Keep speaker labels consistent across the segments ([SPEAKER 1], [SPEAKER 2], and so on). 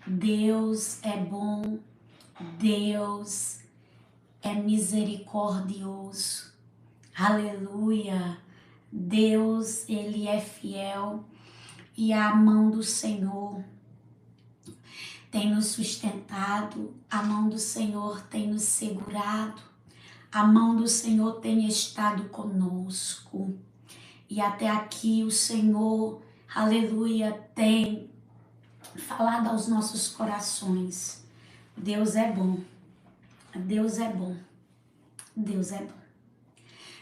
[SPEAKER 1] Deus é bom, Deus é misericordioso. Aleluia. Deus, Ele é fiel e a mão do Senhor tem nos sustentado, a mão do Senhor tem nos segurado, a mão do Senhor tem estado conosco. E até aqui o Senhor, aleluia, tem falado aos nossos corações. Deus é bom, Deus é bom, Deus é bom.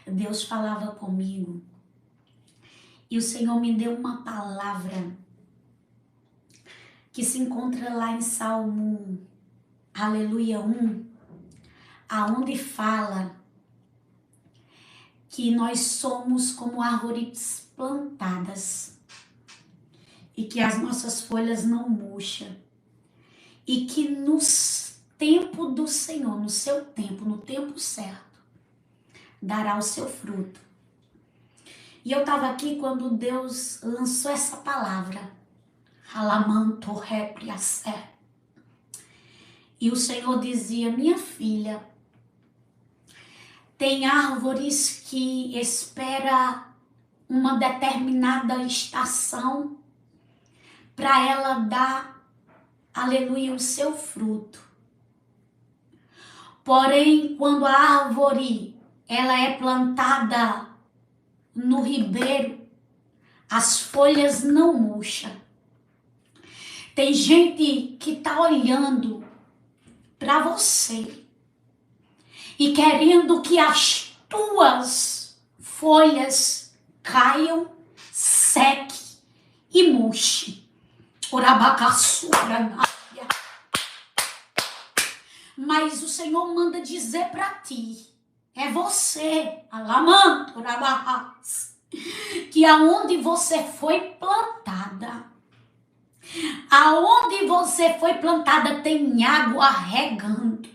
[SPEAKER 1] Deus falava comigo e o Senhor me deu uma palavra que se encontra lá em Salmo, aleluia, 1, aonde fala que nós somos como árvores plantadas e que as nossas folhas não murcham e que no tempo do Senhor, no seu tempo, no tempo certo, dará o seu fruto. E eu estava aqui quando Deus lançou essa palavra, Alamanto repriacé. E o Senhor dizia: minha filha, tem árvores que espera uma determinada estação para ela dar, aleluia, o seu fruto. Porém, quando a árvore ela é plantada no ribeiro, as folhas não murcham. Tem gente que está olhando para você e querendo que as tuas folhas caiam, sequem e murchem. Mas o Senhor manda dizer para ti, é você, que aonde você foi plantada, aonde você foi plantada tem água regando.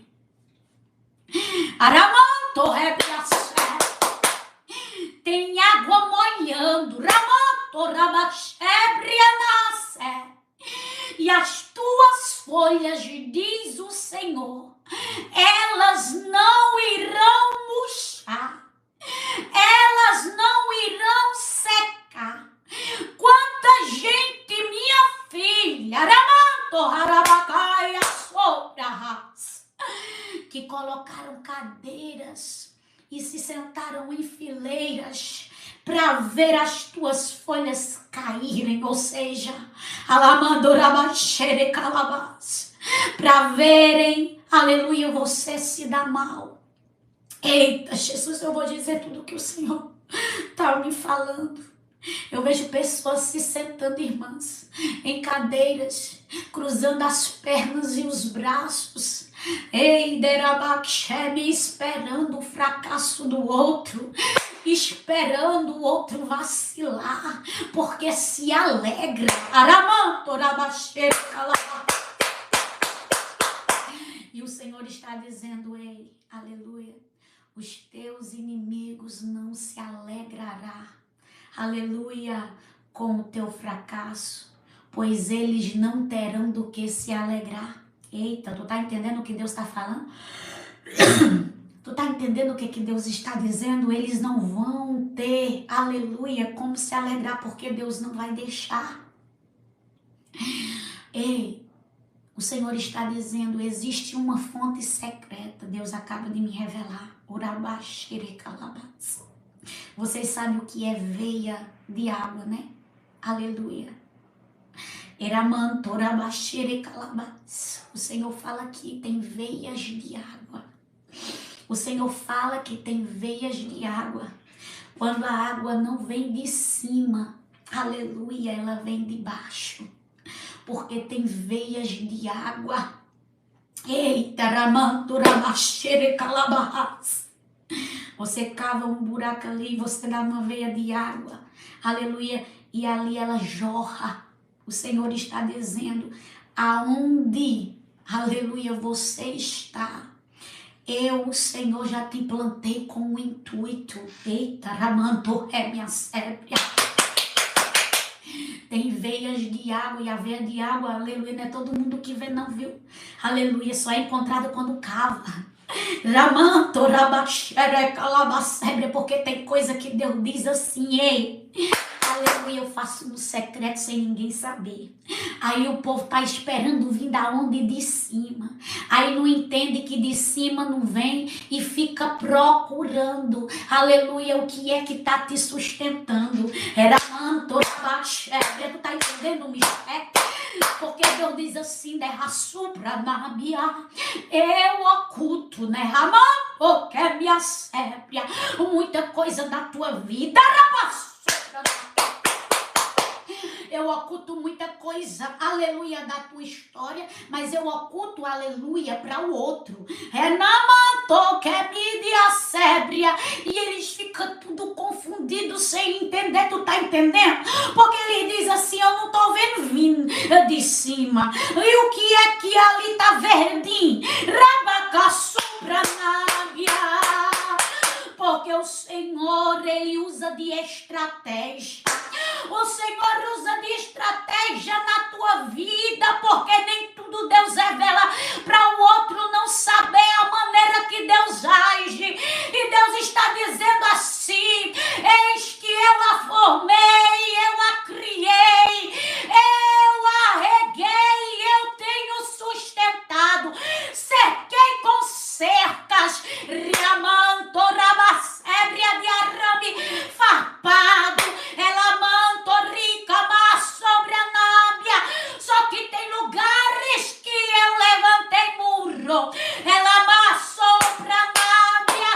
[SPEAKER 1] Aramanto rebriacé. Tem água molhando. Ramanto rabachebrianassé. E as tuas folhas, diz o Senhor, elas não irão murchar. Elas não irão secar. Quanta gente, minha filha, que colocaram cadeiras e se sentaram em fileiras para ver as tuas folhas caírem, ou seja, para verem, aleluia, você se dar mal. Eita, Jesus, eu vou dizer tudo que o Senhor está me falando. Eu vejo pessoas se sentando, irmãs, em cadeiras, cruzando as pernas e os braços. Ei, derabaxeme, esperando o fracasso do outro, esperando o outro vacilar, porque se alegra. E o Senhor está dizendo: ei, aleluia, os teus inimigos não se alegrarão, aleluia, com o teu fracasso, pois eles não terão do que se alegrar. Eita, tu tá entendendo o que Deus está falando? Tu tá entendendo o que Deus está dizendo? Eles não vão ter, aleluia, como se alegrar, porque Deus não vai deixar. Ei, o Senhor está dizendo: existe uma fonte secreta, Deus acaba de me revelar. Vocês sabem o que é veia de água, né? Aleluia. O Senhor fala que tem veias de água. O Senhor fala que tem veias de água. Quando a água não vem de cima, aleluia, ela vem de baixo. Porque tem veias de água. Eita, você cava um buraco ali e você dá uma veia de água. Aleluia. E ali ela jorra. O Senhor está dizendo: aonde, aleluia, você está, eu, o Senhor, já te plantei com um intuito. Eita, ramanto é minha sépia. Tem veias de água e a veia de água, aleluia, não é todo mundo que vê não, viu? Aleluia, só é encontrada quando cava. Ramanto, rabaxere, calabacebre, porque tem coisa que Deus diz assim, ei, aleluia, eu faço no secreto sem ninguém saber. Aí o povo tá esperando vir da onde? De cima. Aí não entende que de cima não vem e fica procurando, aleluia, o que é que tá te sustentando. Era manto, rabaxere, tu tá entendendo o mistério? Porque Deus diz assim, né? Supra na minha, eu oculto, né? Ramando, que é minha sépia, muita coisa da tua vida, eu oculto muita coisa, aleluia, da tua história, mas eu oculto, aleluia, para o outro. É na manto que é mídia sébria, e eles ficam tudo confundidos sem entender, tu tá entendendo? Porque ele diz assim, eu não tô vendo vindo de cima, e o que é que ali tá verdinho? Porque o Senhor, ele usa de estratégia. O Senhor usa de estratégia na tua vida, porque nem tudo Deus revela para o outro não saber a maneira que Deus age. E Deus está dizendo assim, eis que eu a formei, eu a criei, eu a reguei, eu tenho sustentado, cerquei com cercas, riamanto, rabacébria de arame farpado, ela manto rica, mas sobre a nábia. Só que tem lugares que eu levantei muro, ela mas sobre a nábia,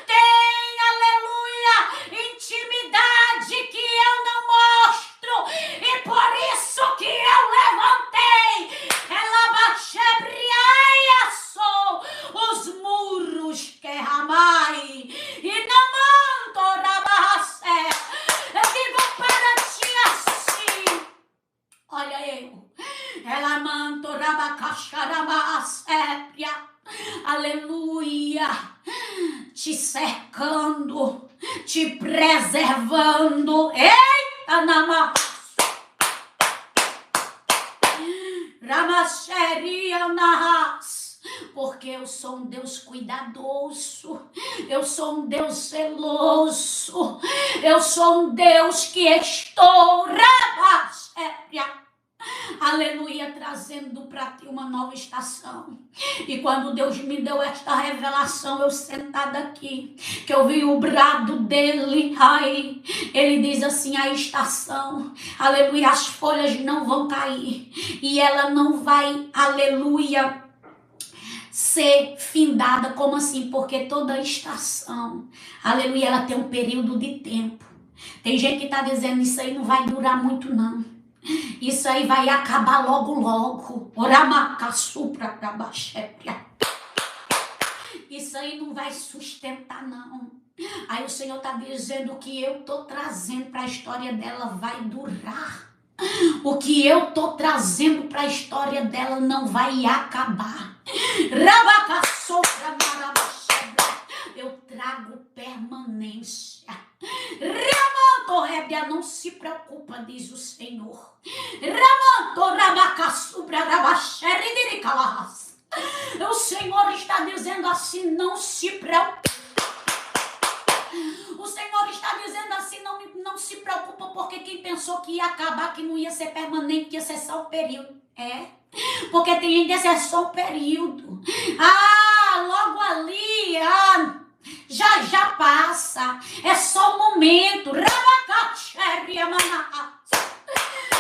[SPEAKER 1] tem, aleluia, intimidade que eu não mostro, e por isso que eu levantei, ela baixebriaia sou os muros que ramai, e não manto rabacé. Eu digo para ti assim, olha eu, ela manto rabacacharabacépria, aleluia, te cercando, te preservando, eita nama, ramacheria narras. Porque eu sou um Deus cuidadoso, eu sou um Deus zeloso, eu sou um Deus que estou, aleluia, trazendo para ti uma nova estação. E quando Deus me deu esta revelação, eu sentada aqui, que eu vi o brado dele, ai, ele diz assim, a estação, aleluia, as folhas não vão cair, e ela não vai, aleluia, ser findada. Como assim? Porque toda estação, aleluia, ela tem um período de tempo. Tem gente que está dizendo, isso aí não vai durar muito não, isso aí vai acabar logo logo, isso aí não vai sustentar não. Aí o Senhor está dizendo que eu estou trazendo para a história dela vai durar. O que eu tô trazendo para a história dela não vai acabar. Eu trago permanência. Não se preocupa, diz o Senhor. O Senhor está dizendo assim, não se preocupe. O Senhor está dizendo assim, não se preocupa, porque quem pensou que ia acabar, que não ia ser permanente, que ia ser só um período. Porque tem gente que é só um período. Logo ali, já passa. É só um momento.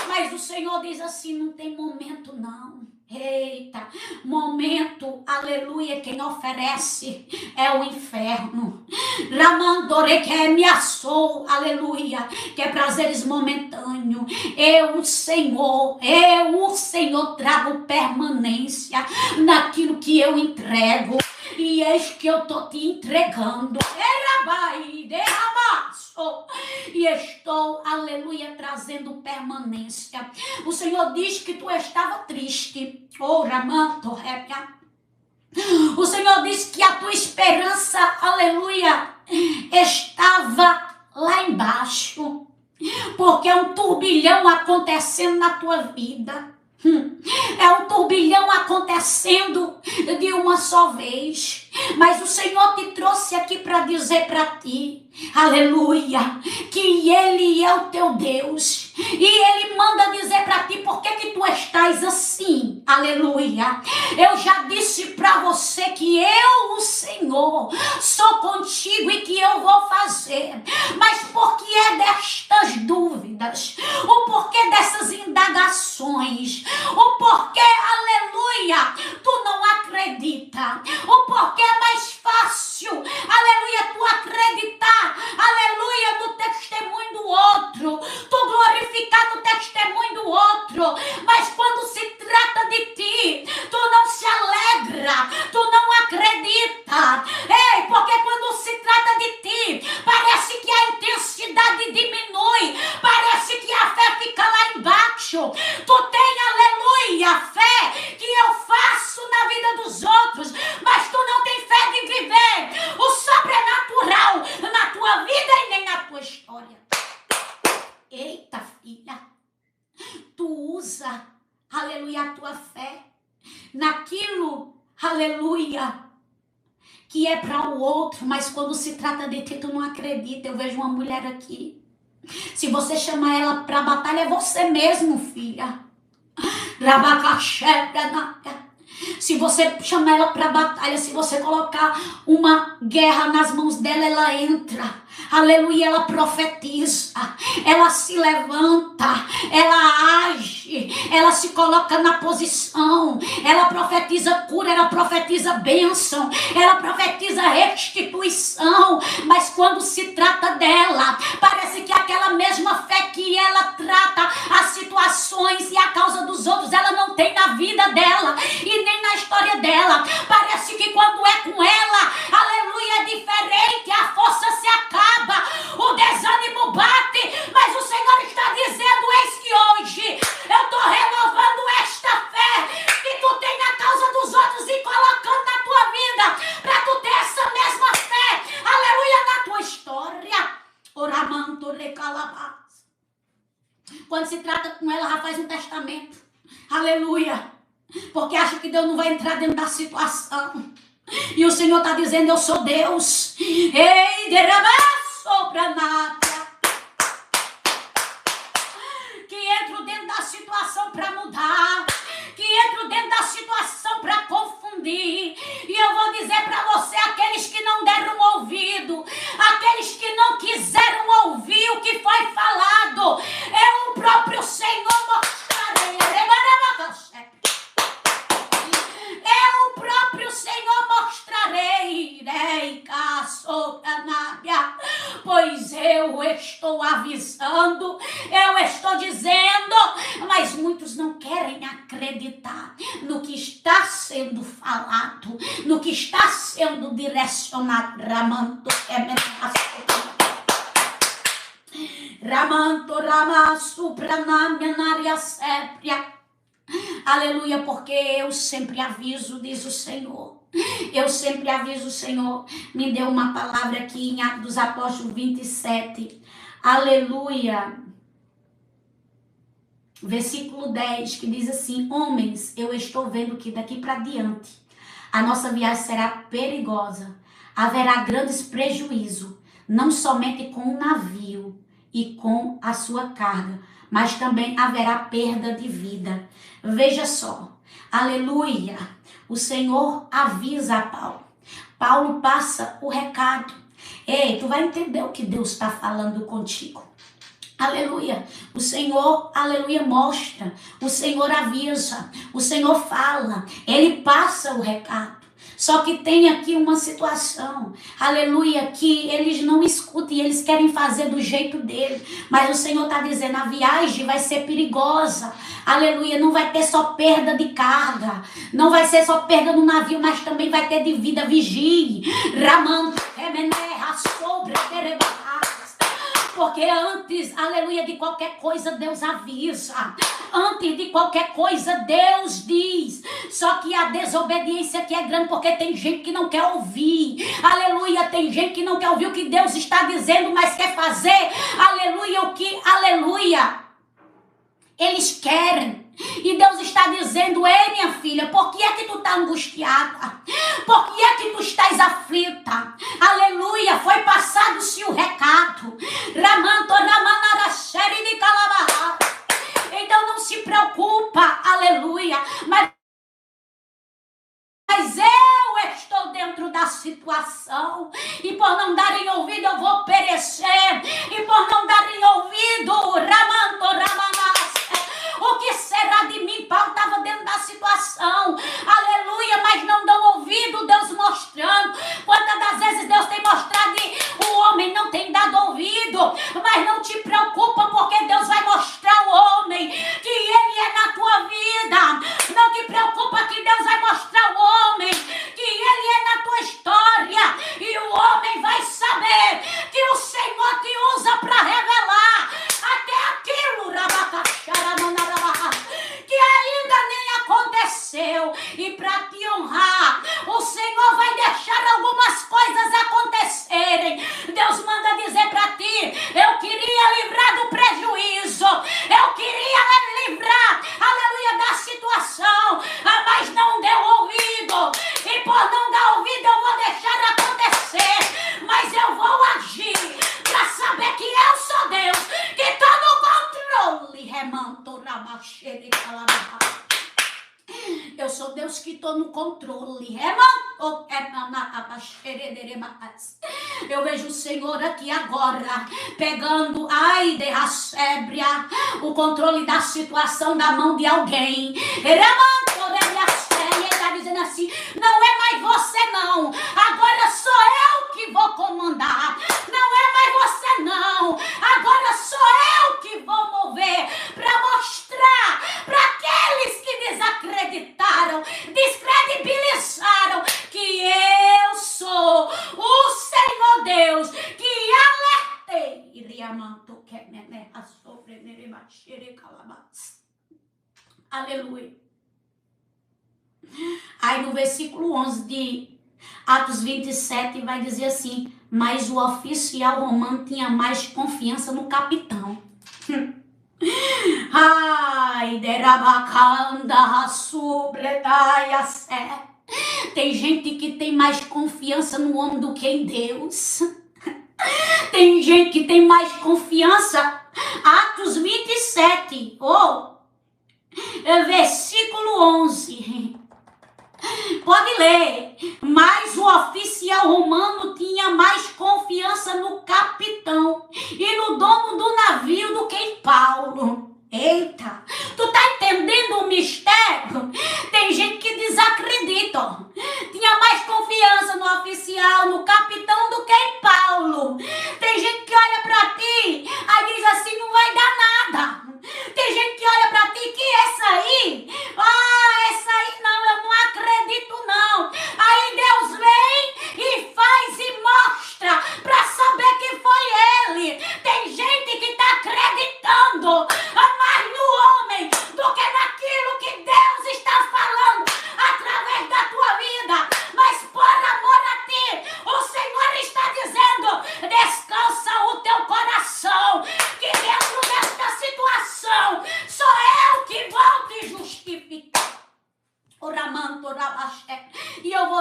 [SPEAKER 1] Mas o Senhor diz assim, não tem momento não. Eita, momento, aleluia, quem oferece é o inferno. Ramandore que é me assou, aleluia, que é prazeres momentâneos. Eu, o Senhor, trago permanência naquilo que eu entrego. E eis que eu tô te entregando. E estou, aleluia, trazendo permanência. O Senhor diz que tu estava triste. O Senhor diz que a tua esperança, aleluia, estava lá embaixo. Porque é um turbilhão acontecendo na tua vida. É um turbilhão acontecendo de uma só vez. Mas o Senhor te trouxe aqui para dizer para ti, aleluia, que Ele é o teu Deus. E Ele manda dizer para ti, por que que tu estás assim? Aleluia. Eu já disse para você que eu, o Senhor, sou contigo e que eu vou fazer. Mas por que é destas dúvidas? O porquê dessas indagações? O porquê, aleluia, tu não acredita? O porquê é mais fácil, aleluia, tu acreditar, aleluia, no testemunho do outro, tu glorificar no testemunho do outro, mas quando se trata de ti, tu não se alegra, tu não acredita. Ei, porque quando se trata de ti, parece que a intensidade diminui, parece que a fé fica lá embaixo. Tu tem, aleluia, fé que eu faço na vida dos outros, mas tu não tem fé de viver o sobrenatural na tua vida e nem na tua história. Eita, filha, tu usa, aleluia, a tua fé naquilo, aleluia, que é para o outro, mas quando se trata de ti, tu não acredita. Eu vejo uma mulher aqui, se você chamar ela para batalha, é você mesmo, filha. Se você chamar ela para batalha, se você colocar uma guerra nas mãos dela, ela entra. Aleluia, ela profetiza, ela se levanta, ela age, ela se coloca na posição, ela profetiza cura, ela profetiza bênção, ela profetiza restituição. Mas quando se trata dela, parece que aquela mesma fé que ela trata as situações e a causa dos outros, ela não tem na vida dela e nem na história dela. Parece que quando é com ela, aleluia, é diferente, a força se acaba, o desânimo bate, mas o Senhor está dizendo, eis que hoje eu estou renovando esta fé que tu tem na causa dos outros e colocando na tua vida, para tu ter essa mesma fé, aleluia, na tua história. Oramanto recalabás. Quando se trata com ela, já faz um testamento, aleluia, porque acha que Deus não vai entrar dentro da situação. E o Senhor está dizendo, eu sou Deus. Ei, derramaçobranátia, que entro dentro da situação para mudar, que entro dentro da situação para confundir. E eu vou dizer para você, aqueles que não deram ouvido, aqueles que não quiseram ouvir o que foi falado, é o próprio Senhor mostrarei. É o próprio Senhor mostrarei, pois eu estou avisando, eu estou dizendo, mas muitos não querem acreditar no que está sendo falado, no que está sendo direcionado. Ramanto ramasu pranamya naria sépria. Aleluia, porque eu sempre aviso, diz o Senhor. Eu sempre aviso, o Senhor me deu uma palavra aqui em Atos dos Apóstolos 27. Aleluia. Versículo 10, que diz assim: homens, eu estou vendo que daqui para diante a nossa viagem será perigosa. Haverá grandes prejuízos, não somente com o navio e com a sua carga, mas também haverá perda de vida. Veja só, aleluia, o Senhor avisa a Paulo. Paulo passa o recado. Ei, tu vai entender o que Deus está falando contigo. Aleluia, o Senhor, aleluia, mostra, o Senhor avisa, o Senhor fala, Ele passa o recado. Só que tem aqui uma situação, aleluia, que eles não escutam e eles querem fazer do jeito dele. Mas o Senhor está dizendo, a viagem vai ser perigosa, aleluia, não vai ter só perda de carga, não vai ser só perda no navio, mas também vai ter de vida, vigie. Porque antes, aleluia, de qualquer coisa Deus avisa. Antes de qualquer coisa Deus diz. Só que a desobediência aqui é grande, porque tem gente que não quer ouvir. Aleluia, tem gente que não quer ouvir o que Deus está dizendo, mas quer fazer, aleluia, o que, aleluia, eles querem. E Deus está dizendo: ei, minha filha, por que é que tu está angustiada? Por que é que tu estás aflita? Aleluia, foi passado-se o recado. Então não se preocupa, aleluia, mas eu estou dentro da situação, e por não darem ouvido eu vou perecer, e por não darem ouvido, o que será de mim? Paulo estava dentro da situação, aleluia, mas não dão ouvido, Deus mostrando. Quantas das vezes Deus tem mostrado e o homem não tem dado ouvido? Mas não te preocupa, porque Deus vai mostrar ao homem que Ele é na tua vida. Não te preocupa, que Deus vai mostrar ao homem que Ele é na tua história, e o homem vai saber que o Senhor te usa para revelar até aquilo, que ainda nem aconteceu. E para te honrar, o Senhor vai deixar algumas coisas acontecerem. Deus manda dizer para ti: eu queria livrar do prejuízo, eu queria livrar, aleluia, da situação, mas não deu ouvido, e por não dar ouvido eu vou deixar acontecer, mas eu vou agir para saber que eu sou Deus, que estou no controle. Eu sou Deus que estou no controle. Eu vejo o Senhor aqui agora pegando, ai, de Rassébria, o controle da situação da mão de alguém. Ele está dizendo assim: não é mais você não, agora sou eu que vou comandar. Não é mais você não, agora sou eu que vou mover, para mostrar para aqueles que desacreditaram, descredibilizaram, que eu sou o Senhor Deus, que alertei. Aleluia. Aí no versículo 11 de Atos 27 vai dizer assim: mas o oficial romano tinha mais confiança no capitão. Ai, derabacanda, sobredaia, tem gente que tem mais confiança no homem do que em Deus. Tem gente que tem mais confiança. Atos 27, versículo 11. Pode ler. Mas o oficial romano tinha mais confiança no capitão e no dono do navio do que em Paulo. Eita, tu tá entendendo o mistério? Tem gente que desacredita. Tinha mais confiança no oficial, no capitão do que em Paulo. Tem gente que olha pra ti, aí diz assim: não vai dar nada. Tem gente que olha pra ti, que essa aí? Essa aí não, eu não acredito não. Aí Deus vem e faz e mostra pra saber que foi Ele. Tem gente que tá acreditando mais no homem do que naquilo que Deus está falando através da tua vida. Mas por amor a ti, o Senhor está dizendo: descansa o teu coração, que dentro desta situação sou eu que vou te justificar. E eu vou,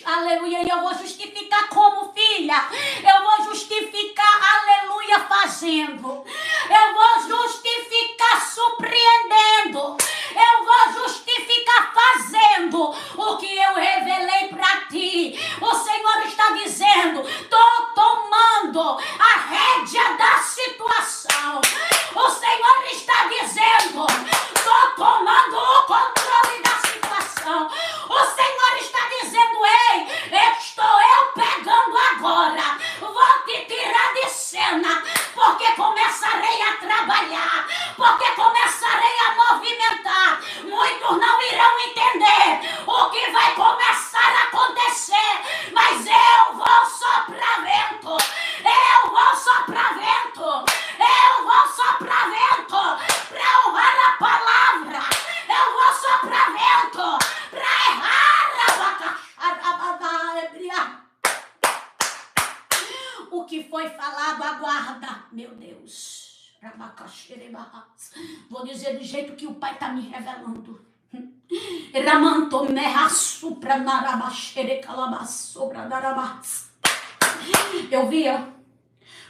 [SPEAKER 1] aleluia, e eu vou justificar como, filha? Eu vou justificar, aleluia, fazendo. Eu vou justificar surpreendendo. Eu vou justificar fazendo o que eu revelei para ti. O Senhor está dizendo: estou tomando a rédea da situação. O Senhor está dizendo: estou tomando o controle da situação. O Senhor está dizendo: ei, estou eu pegando agora, vou te tirar de cena, porque começarei a trabalhar, porque começarei a movimentar. Muitos Meu Deus. Vou dizer do jeito que o Pai está me revelando. Eu via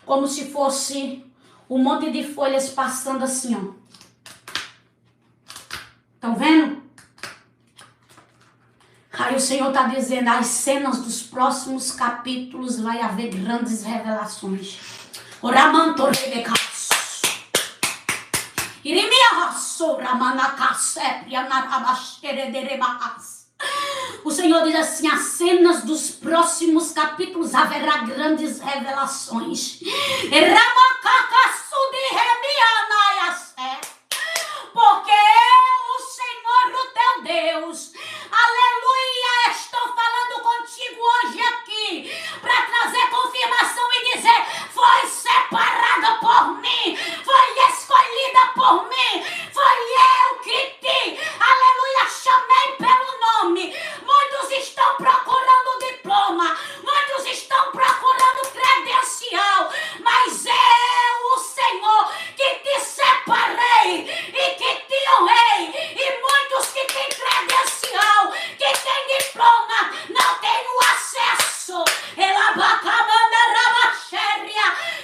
[SPEAKER 1] como se fosse um monte de folhas passando assim, ó. Estão vendo? Aí o Senhor está dizendo, as cenas dos próximos capítulos vai haver grandes revelações. O Senhor diz assim, as cenas dos próximos capítulos haverá grandes revelações. Porque eu, o Senhor, o teu Deus, aleluia, estou falando contigo hoje aqui, para trazer confirmação e dizer, foi separada por mim, foi escolhida por mim, foi eu que te, aleluia, chamei pelo nome. Muitos estão procurando diploma, muitos estão procurando credencial, mas eu, o Senhor, que te separei e que te honrei, e muitos que têm credencial, que têm diploma, não têm o acesso,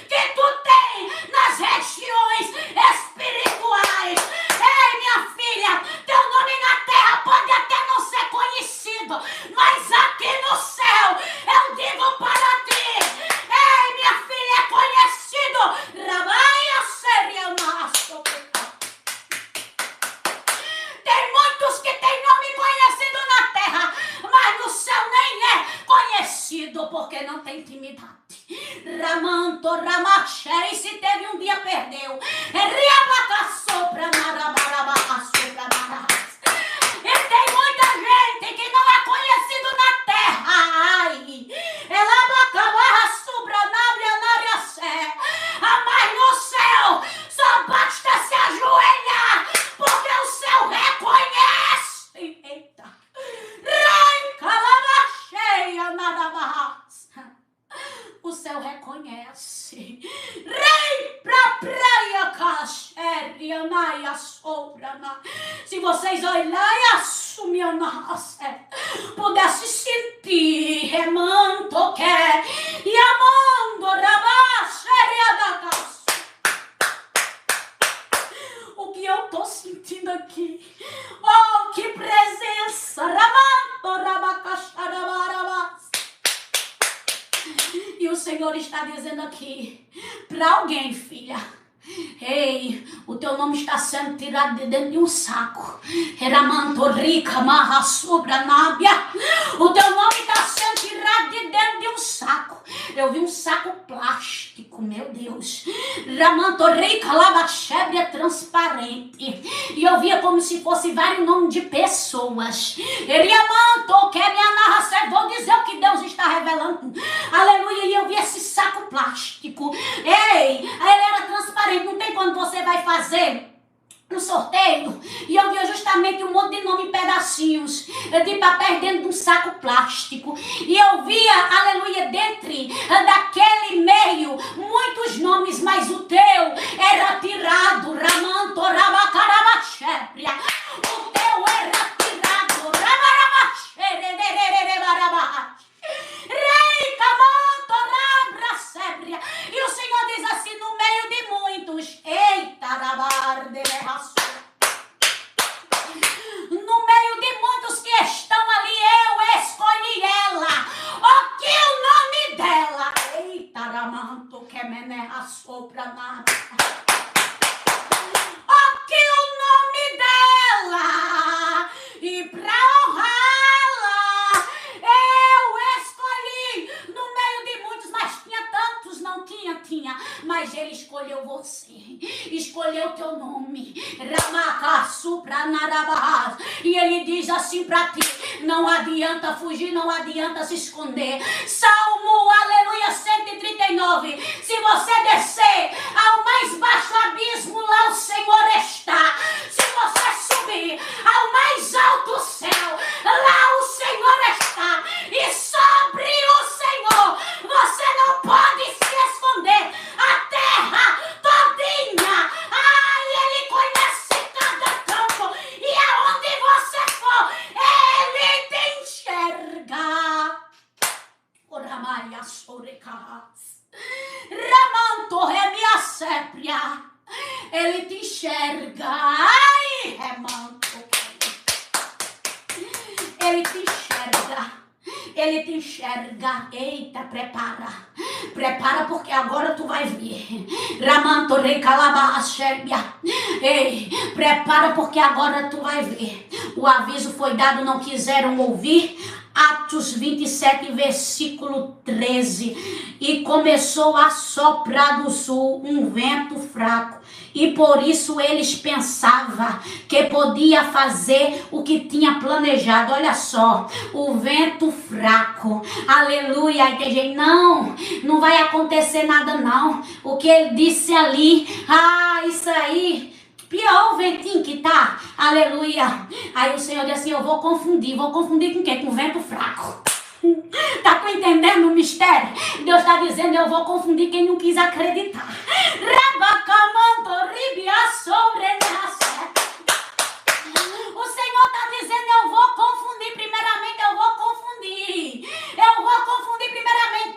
[SPEAKER 1] que tu tem nas regiões espirituais. Ei, minha filha, teu nome na terra pode até não ser conhecido, mas aqui no céu eu digo para ti, ei, minha filha, é conhecido. Tem muitos que têm nome conhecido na terra, mas no céu nem é conhecido, porque não tem intimidade. E se teve um dia, perdeu. E tem muita gente que não é conhecido na terra. Ai, mas no céu só basta se ajoelhar, porque o céu reconhece. Eita. O céu reconhece. Rei pra praia, caxéria, naia, sobrana. Se vocês olharem, assumir a nossa, pudesse sentir, remanto, quer, e amando, rabaxéria da casa. O que eu tô sentindo aqui? Oh, que presença! Ramanto, rabacaxarabarabas. E o Senhor está dizendo aqui para alguém, filha, ei, o teu nome está sendo tirado de dentro de um saco. O teu nome está sendo tirado de dentro de um saco. Eu vi um saco plástico, meu Deus. É transparente. E eu via como se fosse vários nomes de pessoas. Vou dizer o que Deus está revelando. Aleluia. E eu vi esse saco plástico. Ei, ele era transparente. Não tem quando você vai fazer no sorteio, e eu vi justamente um monte de nome em pedacinhos de papel dentro de um saco plástico, e eu via, aleluia, dentre daquele meio muitos nomes, mas o teu era tirado. Ramanto, rabacarabachébria. O teu era tirado. E o Senhor diz assim, no meio de muitos, eita, no meio de muitos que estão ali, eu escolhi ela. O que o nome dela? Eita, ramanto, que me assopra nada. O que o nome dela? E pra honrá-la, eu escolhi no meio de muitos, mas tinha tantos, não tinha, mas ele escolheu você, escolheu teu nome, e ele diz assim pra ti, não adianta fugir, não adianta se esconder. Salmo, aleluia, 139, se você descer ao mais baixo abismo, lá o Senhor está. Se você subir ao mais alto céu, lá o Senhor está. E sobre o Senhor você não pode se esconder. A terra Ramanto remia sépria. Ele te enxerga. Ai, remanto. Ele te enxerga. Ele te enxerga. Eita, prepara. Prepara porque agora tu vai ver. Ramanto recalaba sépria. Ei, prepara porque agora tu vai ver. O aviso foi dado, não quiseram ouvir. Atos 27, versículo 13. E começou a soprar do sul um vento fraco. E por isso eles pensavam que podia fazer o que tinha planejado. Olha só, o vento fraco. Aleluia. E tem gente, não vai acontecer nada não. O que ele disse ali, isso aí... Pior o ventinho que tá, aleluia. Aí o Senhor disse assim, eu vou confundir com quem? Com vento fraco. Tá tu entendendo o mistério? Deus está dizendo, eu vou confundir quem não quis acreditar. O Senhor está dizendo, eu vou confundir primeiramente,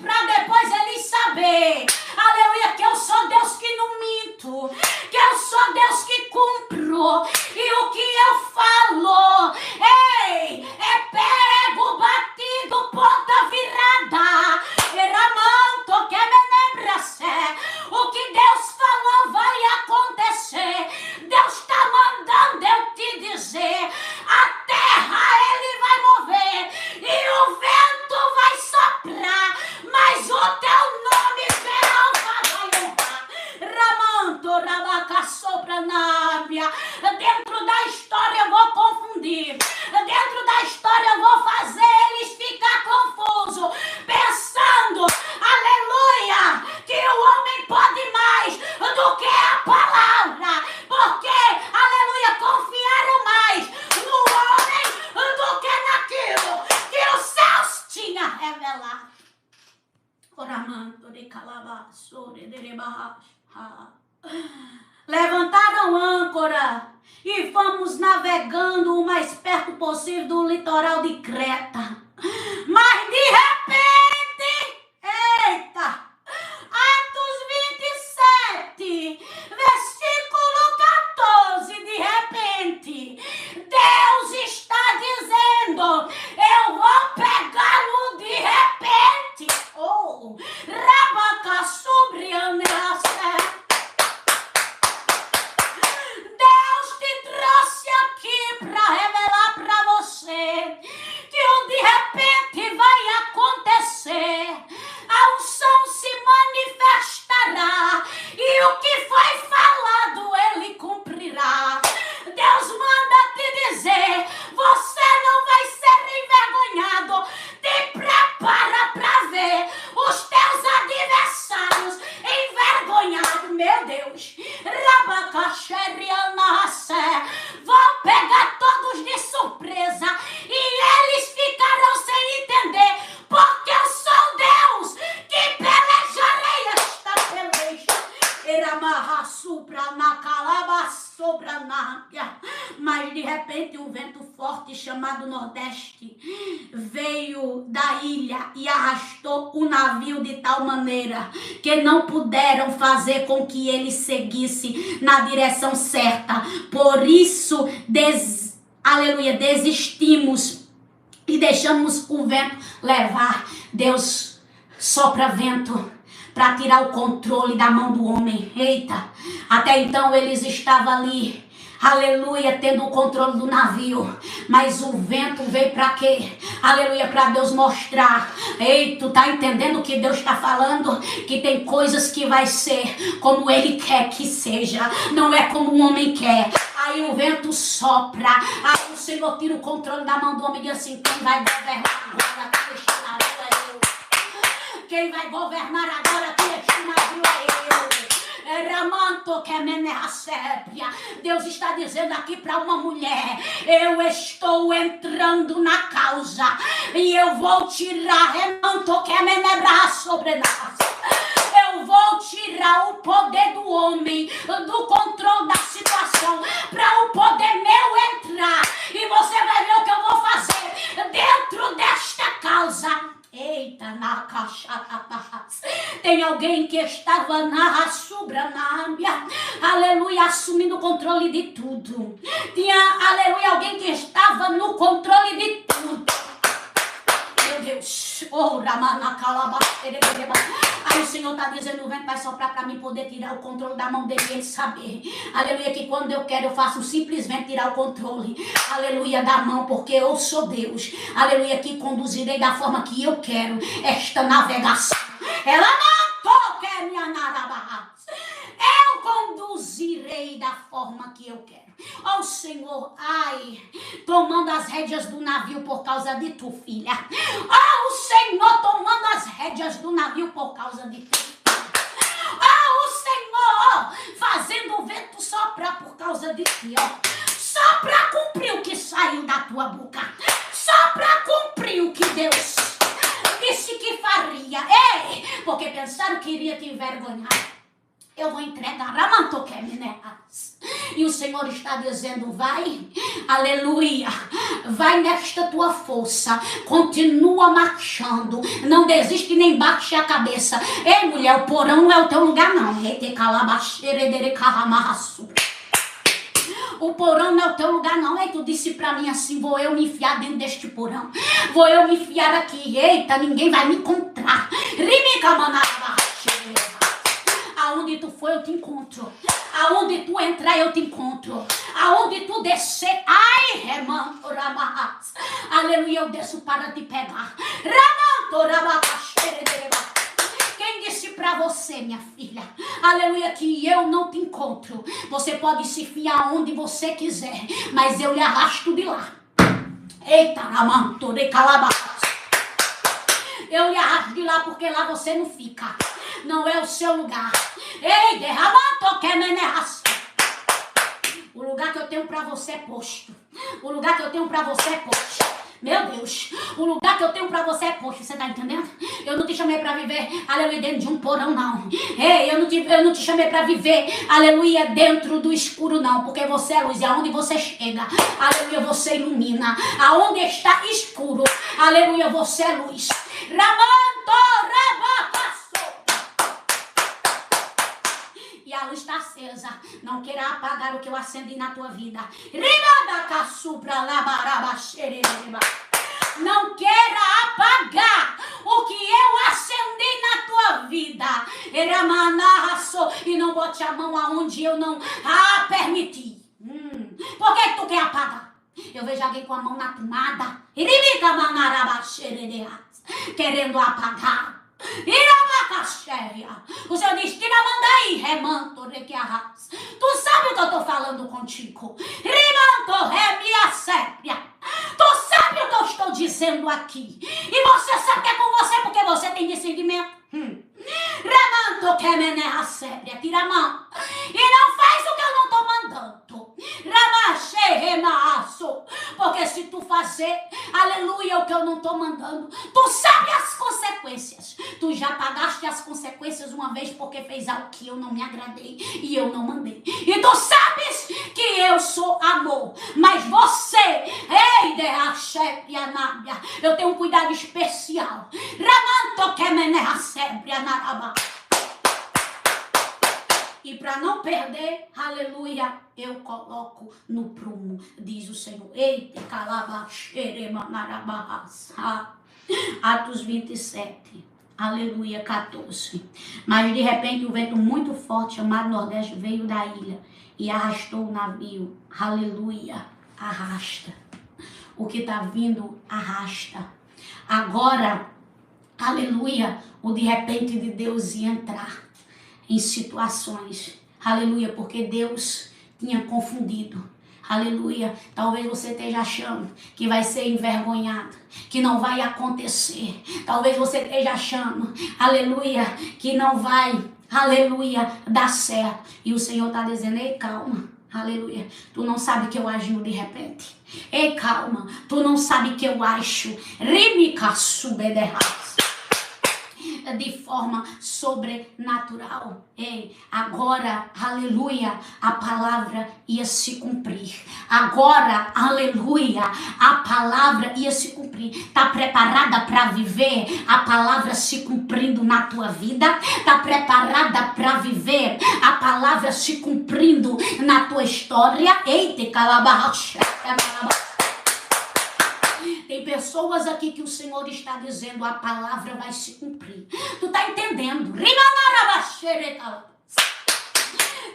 [SPEAKER 1] para depois eles saber, aleluia, que eu sou Deus que não minto, que eu sou Deus que cumpro, e o que eu falo, ei, é prego batido, ponta virada, eramanto que me nebrasse, o que Deus falou vai acontecer, Deus está mandando eu te dizer, a terra ele vai mover, e o vento vai soprar, mas o teu nome Jeová vai honrar. Ramanto, rabaca, sopra nábia. Dentro da história eu vou confundir. Dentro da história eu vou fazer eles ficar confusos. Pensando, aleluia, que o homem pode mais do que a palavra. Porque, aleluia, confiaram mais no homem do que naquilo que os céus tinham revelado. Levantaram âncora e fomos navegando o mais perto possível do litoral de Creta. Mas de repente, eita, Atos 27, versículo 14, de repente, Deus está dizendo, eu vou pegar no de repente. Oh, rabaca sobre a Deus te trouxe aqui para revelar para você que o de repente vai acontecer. A unção se manifestará e o que foi falado ele cumprirá. Deus manda te dizer, você não vai ser envergonhado. Te prepara para ver os teus adversários envergonhados. Meu Deus, vão pegar todos de surpresa e eles ficarão sem entender, porque eu sou Deus que pelejarei esta peleja. Mas de repente um vento forte chamado Nordeste veio da ilha e arrastou o navio de tal maneira que não puderam fazer com que ele seguisse na direção certa. Por isso, desistimos e deixamos o vento levar. Deus sopra vento para tirar o controle da mão do homem. Eita, até então eles estavam ali, aleluia, tendo o controle do navio, mas o vento veio para quê? Aleluia, para Deus mostrar. Ei, tu tá entendendo o que Deus está falando? Que tem coisas que vai ser como Ele quer que seja, não é como o homem quer. Aí o vento sopra, aí o Senhor tira o controle da mão do homem e diz assim, quem vai governar agora? Quem vai governar agora que este navio é eu. Ramanto que meneasépia. Deus está dizendo aqui para uma mulher, eu estou entrando na causa e eu vou tirar Ramanto que menebra sobre nós. Eu vou tirar o poder do homem do controle da situação para o poder meu entrar. E você vai ver o que eu vou fazer dentro desta causa. Eita, na caixa, Tem alguém que estava na subranâmia, aleluia, assumindo o controle de tudo. Tinha, aleluia, alguém que estava no controle de tudo. Meu Deus, aí o Senhor está dizendo: o vento vai soprar para mim poder tirar o controle da mão dele e ele saber, aleluia, que quando eu quero eu faço simplesmente tirar o controle, aleluia, da mão, porque eu sou Deus, aleluia, que conduzirei da forma que eu quero esta navegação. Ela não toca minha narabarra. Eu conduzirei da forma que eu quero. Ó o Senhor, ai, tomando as rédeas do navio por causa de tu, filha. Ó o Senhor tomando as rédeas do navio por causa de tu. Ó o Senhor fazendo o vento soprar por causa de ti, ó. Só para cumprir o que saiu da tua boca. Só para cumprir o que Deus disse que faria. Ei, porque pensaram que iria te envergonhar. Eu vou entregar a mantoquemineas. E o Senhor está dizendo: vai, aleluia, vai nesta tua força, continua marchando, não desiste nem baixe a cabeça. Ei, mulher, o porão não é o teu lugar, não. O porão não é o teu lugar, não. Ei, tu disse pra mim assim: vou eu me enfiar dentro deste porão, vou eu me enfiar aqui. Eita, ninguém vai me encontrar. Aonde tu for, eu te encontro. Aonde tu entrar, eu te encontro. Aonde tu descer, ai, remanto, rabahas. Aleluia, eu desço para te pegar. Ramanto, rabahas. Quem disse pra você, minha filha, aleluia, que eu não te encontro? Você pode se fiar onde você quiser, mas eu lhe arrasto de lá. Eita, ramanto, de calabas. Eu lhe arrasto de lá, porque lá você não fica. Não é o seu lugar. Ei, derramando que meneas. O lugar que eu tenho pra você é posto. O lugar que eu tenho pra você é posto. Meu Deus, o lugar que eu tenho pra você é posto. Você tá entendendo? Eu não te chamei pra viver, aleluia, dentro de um porão, não. Ei, eu não te chamei pra viver, aleluia, dentro do escuro, não. Porque você é luz e aonde você chega, aleluia, você ilumina. Aonde está escuro, aleluia, você é luz. Ramanto, rabacaço. E a luz está acesa. Não queira apagar o que eu acendi na tua vida. Não queira apagar o que eu acendi na tua vida. E não bote a mão aonde eu não permiti. Por que tu quer apagar? Eu vejo alguém com a mão na tomada, querendo apagar. O Senhor diz: tira a mão daí, remanto, requiarras. Tu sabe o que eu estou falando contigo. Remanto, remiacépia. Tu sabe o que eu estou dizendo aqui. E você sabe que é com você, porque você tem discernimento. Remanto, que meneacépia. Tira a mão. E não faz o que eu não estou mandando. Ramache, remaço. Porque se tu fazer, aleluia, o que eu não estou mandando, tu sabe as consequências. Tu já pagaste as consequências uma vez porque fez algo que eu não me agradei e eu não mandei. E tu sabes que eu sou amor. Mas você, ei, derrachepia nábia, eu tenho um cuidado especial. Ramanto que meneacépia naraba. E para não perder, aleluia, eu coloco no prumo, diz o Senhor. Eita, calabaxeremanarabahas. Atos 27, aleluia, 14. Mas de repente o vento muito forte, chamado Nordeste, veio da ilha e arrastou o navio. Aleluia, arrasta. O que está vindo, arrasta. Agora, aleluia, o de repente de Deus ia entrar em situações, aleluia, porque Deus tinha confundido, aleluia. Talvez você esteja achando que vai ser envergonhado, que não vai acontecer. Talvez você esteja achando, aleluia, que não vai, aleluia, dar certo. E o Senhor está dizendo: ei, calma, aleluia, tu não sabe que eu ajo de repente. Ei, calma, tu não sabe que eu acho. Rimika subederras. de forma sobrenatural. Ei, agora, aleluia, a palavra ia se cumprir. Agora, aleluia, a palavra ia se cumprir. Está preparada para viver a palavra se cumprindo na tua vida? Está preparada para viver a palavra se cumprindo na tua história? Eita, calabarracha. Tem pessoas aqui que o Senhor está dizendo, a palavra vai se cumprir. Tu tá entendendo?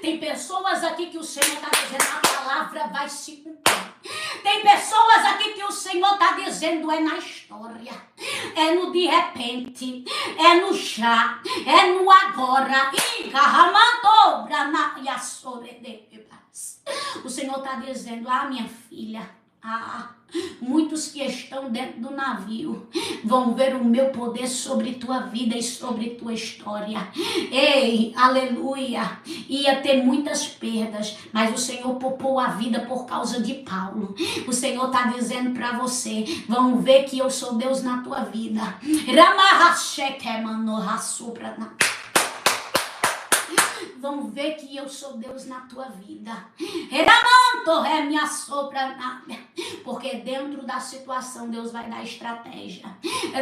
[SPEAKER 1] Tem pessoas aqui que o Senhor está dizendo, a palavra vai se cumprir. Tem pessoas aqui que o Senhor está dizendo, é na história, é no de repente, é no já, é no agora. O Senhor está dizendo, minha filha, muitos que estão dentro do navio vão ver o meu poder sobre tua vida e sobre tua história. Ei, aleluia. Ia ter muitas perdas, mas o Senhor poupou a vida por causa de Paulo. O Senhor está dizendo para você, vão ver que eu sou Deus na tua vida. Vão ver que eu sou Deus na tua vida. Porque dentro da situação Deus vai dar estratégia.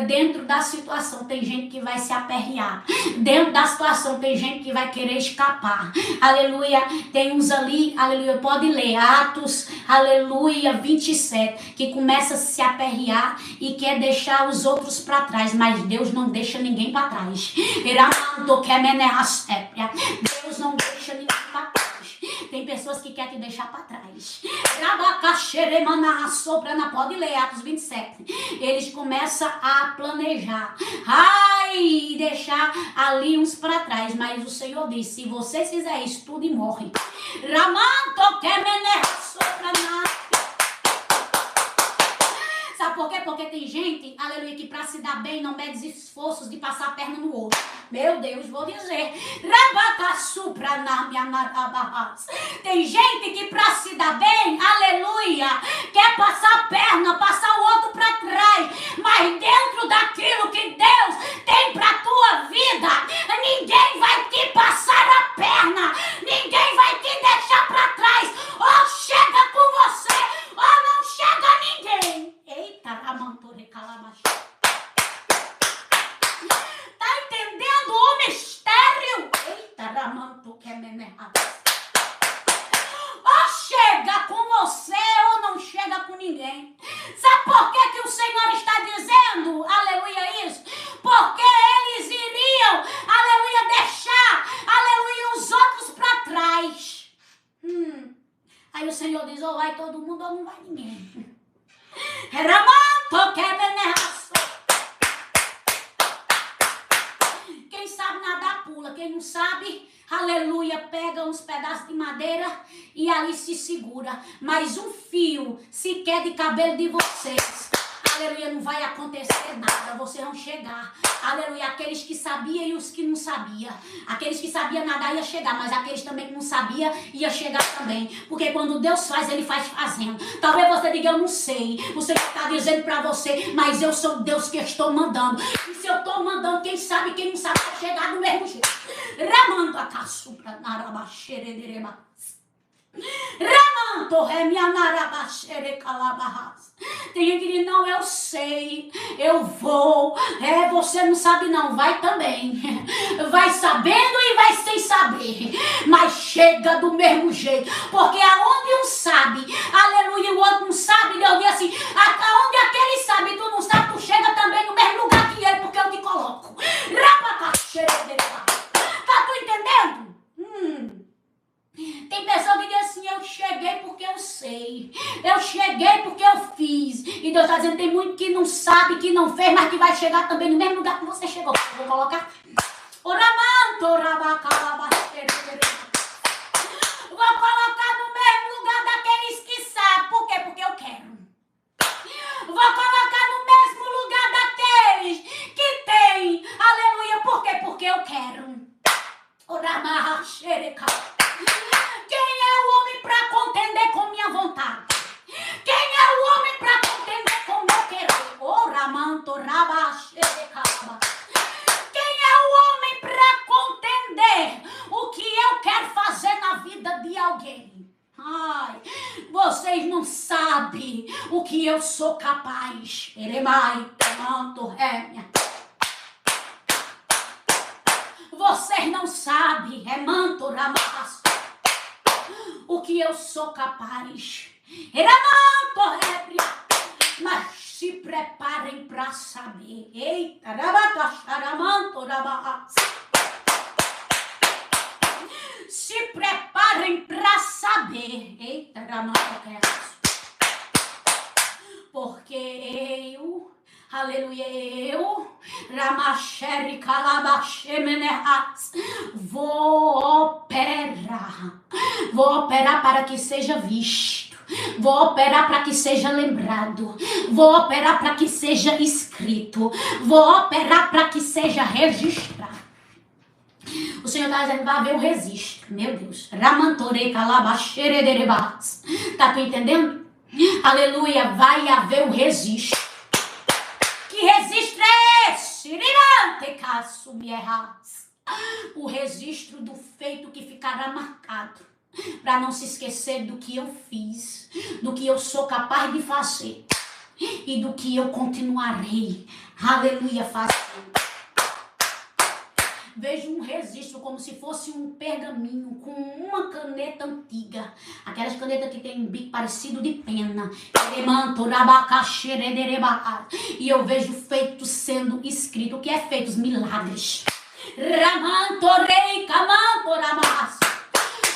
[SPEAKER 1] Dentro da situação tem gente que vai se aperrear. Dentro da situação tem gente que vai querer escapar. Aleluia. Tem uns ali, aleluia, pode ler Atos, aleluia, 27, que começa a se aperrear e quer deixar os outros para trás, mas Deus não deixa ninguém para trás. Deus não deixa ninguém para trás. Tem pessoas que querem te deixar para trás. Pode ler Atos 27. Eles começam a planejar. Deixar ali uns para trás. Mas o Senhor disse, se vocês fizerem isso, tudo e morre. Sabe por quê? Porque tem gente, aleluia, que para se dar bem não mede esforços de passar a perna no outro. Meu Deus, vou dizer. Tem gente que para se dar bem, aleluia, quer passar a perna, passar o outro para trás. Mas dentro daquilo que Deus tem para tua vida, ninguém vai te passar a perna. Ninguém vai te deixar para trás. Ou chega com você, ou não chega ninguém. Eita, Ramantore Calamacha. Tá entendendo o mistério? Eita, Ramanto Kemenerra. Ou chega com você ou não chega com ninguém. Sabe por que o Senhor está dizendo, aleluia, isso? Porque eles iriam, aleluia, deixar, aleluia, os outros para trás. Aí o Senhor diz, ou vai todo mundo ou não vai ninguém. Quem sabe nadar pula, quem não sabe, aleluia, pega uns pedaços de madeira e ali se segura. Mas um fio sequer de cabelo de vocês, aleluia, não vai acontecer nada, vocês vão chegar. Aleluia, aqueles que sabiam e os que não sabiam. Aqueles que sabiam nadar ia chegar, mas aqueles também que não sabiam ia chegar também. Porque quando Deus faz, Ele faz fazendo. Talvez você diga, eu não sei. O Senhor está dizendo para você, mas eu sou Deus que estou mandando. E se eu estou mandando, quem sabe, quem não sabe, vai chegar do mesmo jeito. Ramando a caçupra, narabaxeredereba. Tem gente que diz, não, eu sei, eu vou. Você não sabe não, vai também. Vai sabendo e vai sem saber. Mas chega do mesmo jeito. Porque aonde um sabe, aleluia, o outro não sabe, Deus diz assim, aonde aquele sabe e tu não sabe, tu chega também no mesmo lugar que ele, porque eu te coloco. Tá tu entendendo? Tem pessoa que diz assim, eu cheguei porque eu sei. Eu cheguei porque eu fiz. E Deus está dizendo, tem muito que não sabe, que não fez, mas que vai chegar também no mesmo lugar que você chegou. Eu vou colocar. Vou colocar no mesmo lugar daqueles que sabem. Por quê? Porque eu quero. Vou colocar no mesmo lugar daqueles que tem. Aleluia. Por quê? Porque eu quero. Quem é o homem para contender com minha vontade? Quem é o homem para contender com meu querer? Quem que eu sou capaz. Eremai, tamanto, rémia. Vocês não sabem, remanto, ramas, o que eu sou capaz. Eramanto, rémia. Mas se preparem para saber. Eita, rabatacharamanto, ramas. Se preparem para saber. Eita, ramanto, porque eu, aleluia, eu, Ramacheri Calabashemenehas, vou operar para que seja visto, vou operar para que seja lembrado, vou operar para que seja escrito, vou operar para que seja registrado. O Senhor está dizendo, vai haver o registro, meu Deus, Ramantorei Calabasheredebas, tá tu entendendo? Aleluia, vai haver um registro. Que registro é esse? O registro do feito que ficará marcado. Para não se esquecer do que eu fiz, do que eu sou capaz de fazer e do que eu continuarei, aleluia, fazendo. Vejo um registro como se fosse um pergaminho com uma caneta antiga. Aquelas canetas que tem um bico parecido de pena. E eu vejo feito sendo escrito. O que é feito? Os milagres.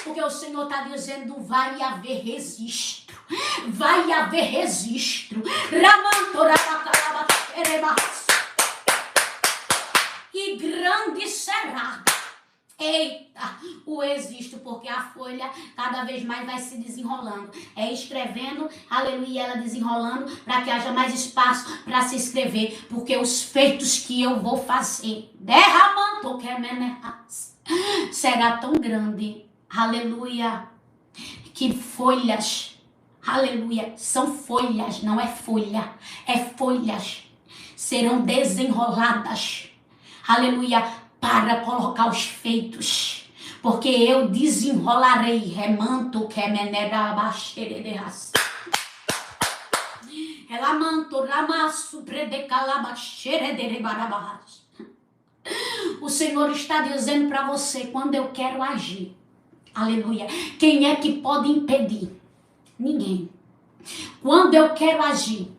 [SPEAKER 1] Porque o Senhor está dizendo, vai haver registro. Vai haver registro. E grande será. Eita, o registro, porque a folha cada vez mais vai se desenrolando. É escrevendo, aleluia, ela desenrolando, para que haja mais espaço para se escrever. Porque os feitos que eu vou fazer, derramando, será tão grande, aleluia, que folhas, aleluia, são folhas, não é folha, é folhas, serão desenroladas. Aleluia, para colocar os feitos, porque eu desenrolarei, remanto, que é menerabaxerederas. Elamanto, ramaço, predecalabaxerederebarabas. O Senhor está dizendo para você, quando eu quero agir, aleluia, quem é que pode impedir? Ninguém. Quando eu quero agir,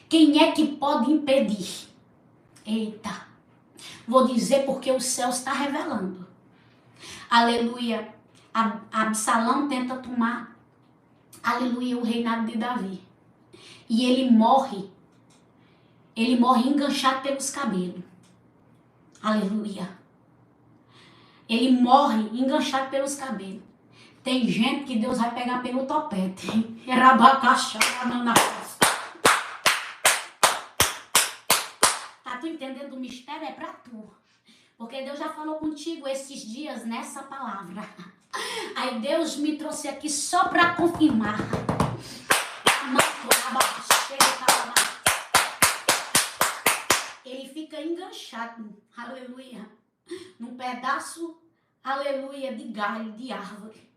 [SPEAKER 1] quem é que pode impedir? Eita. Vou dizer porque o céu está revelando. Aleluia. Absalão tenta tomar, aleluia, o reinado de Davi. E ele morre enganchado pelos cabelos. Aleluia. Ele morre enganchado pelos cabelos. Tem gente que Deus vai pegar pelo topete. Tá tu entendendo? O mistério é pra tu. Porque Deus já falou contigo esses dias nessa palavra. Aí Deus me trouxe aqui só pra confirmar. Ele fica enganchado, aleluia, num pedaço, aleluia, de galho, de árvore.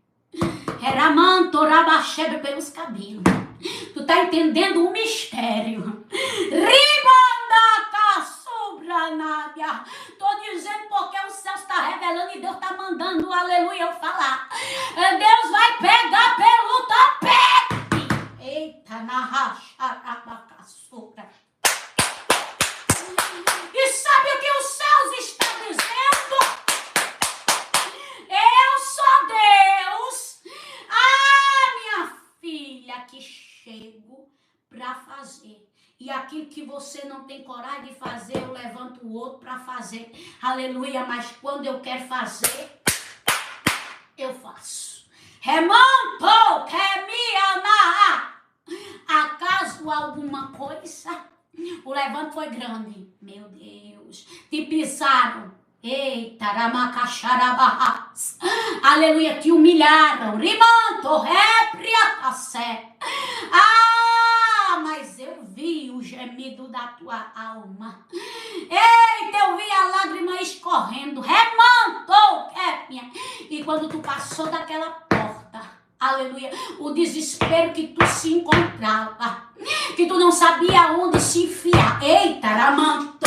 [SPEAKER 1] Eramanto, rabaxebe pelos cabelos. Tu tá entendendo o mistério? Ribandaka subranádia. Tô dizendo porque o céu está revelando e Deus tá mandando, aleluia, eu falar. Deus vai pegar pelo tapete. Eita, na racha, rabaca, subra. E sabe o que os céus estão dizendo? Eu sou Deus. Minha filha, que chego para fazer. E aquilo que você não tem coragem de fazer, eu levanto o outro para fazer. Aleluia, mas quando eu quero fazer, eu faço. Remonto, que me ama. Acaso alguma coisa? O levanto foi grande. Meu Deus. Te pisaram. Eita, ramacacharabahas. Aleluia, te humilharam. Rimanto, repriatassé. Mas eu vi o gemido da tua alma. Eita, eu vi a lágrima escorrendo. Remanto, e quando tu passou daquela porta, Aleluia. O desespero que tu se encontrava, que tu não sabia onde se enfiar. Eita, ramanto,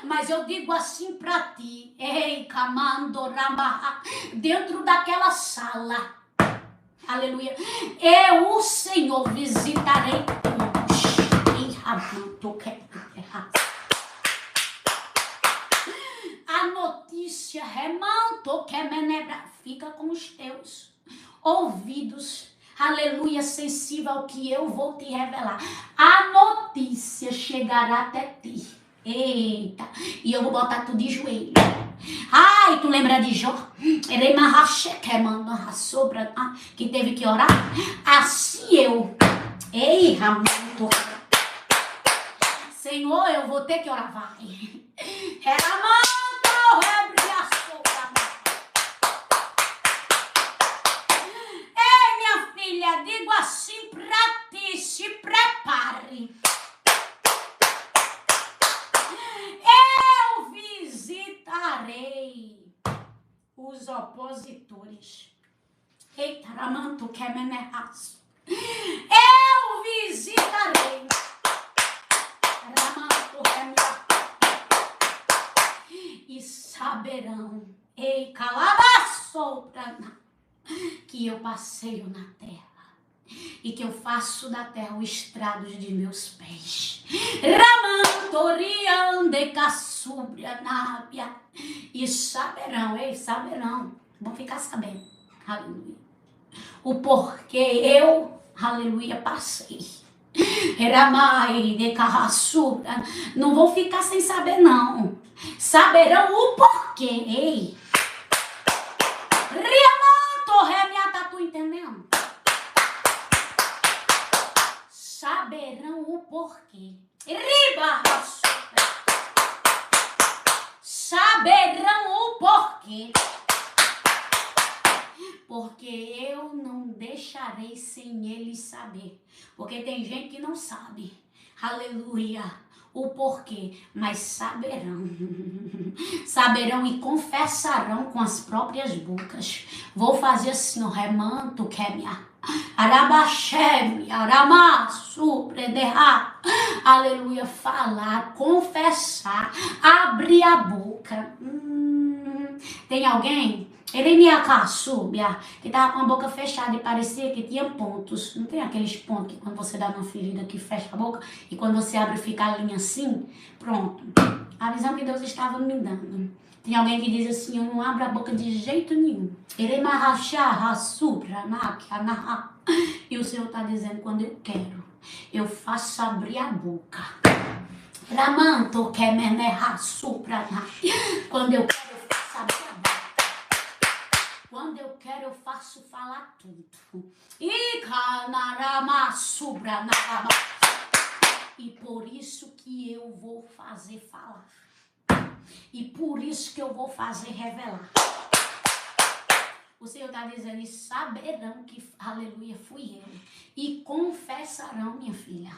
[SPEAKER 1] mas eu digo assim pra ti, ei, camando, ramaha, dentro daquela sala, aleluia, eu, o Senhor, visitarei todos. E ramanto, a notícia, remanto, que menebra, fica com os teus ouvidos, aleluia, sensível ao que eu vou te revelar. A notícia chegará até ti. Eita, e eu vou botar tu de joelho. Ai, tu lembra de Jó? Que teve que orar? Assim eu. Ei, Ramanto. Senhor, eu vou ter que orar, vai. Ei, minha filha, digo assim pra ti, se prepare. Eu visitarei os opositores. Eita, Ramanto, que é menerraço. Eu visitarei. Ramanto, e saberão, ei, calabassolta, que eu passeio na terra e que eu faço da terra o estrado de meus pés. Ramantoriande cassubria nábia. E saberão, ei, saberão, vão ficar sabendo, aleluia, o porquê eu, aleluia, passei. Ramai de carraçuda, não vão ficar sem saber não, saberão o porquê, ei. Riamanto, remia, tá tu entendendo? Saberão o porquê. Riba, saberão o porquê. Porque eu não deixarei sem eles saber. Porque tem gente que não sabe, aleluia, o porquê, mas saberão. Saberão e confessarão com as próprias bocas. Vou fazer assim, ó, remanto, quemia. Arabaxeme, aramaçu, prederá. Aleluia, falar, confessar, abrir a boca. Tem alguém? Eremiacaçúbia, que tava com a boca fechada e parecia que tinha pontos. Não tem aqueles pontos que quando você dá uma ferida que fecha a boca e quando você abre fica a linha assim? Pronto. A visão que Deus estava me dando. Tem alguém que diz assim, eu não abro a boca de jeito nenhum. E o Senhor está dizendo, quando eu quero, eu faço abrir a boca. Quando eu quero, eu faço abrir a boca. Quando eu quero, eu faço falar tudo. E por isso que eu vou fazer falar. E por isso que eu vou fazer revelar. O Senhor está dizendo, e saberão que, aleluia, fui eu. E confessarão, minha filha.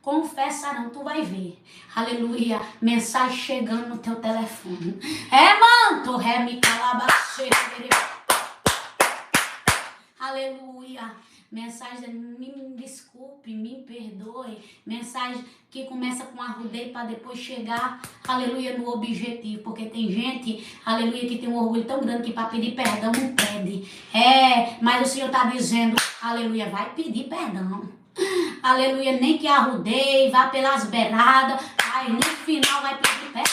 [SPEAKER 1] Confessarão, tu vai ver. Aleluia, mensagem chegando no teu telefone. Manto, me calabaceira. Aleluia. Mensagem, me desculpe, me perdoe. Mensagem que começa com arrudeio para depois chegar, aleluia, no objetivo. Porque tem gente, aleluia, que tem um orgulho tão grande que para pedir perdão não pede. Mas o Senhor está dizendo, aleluia, vai pedir perdão. Aleluia, nem que arrudeie, vá pelas beiradas, aí no final vai pedir perdão.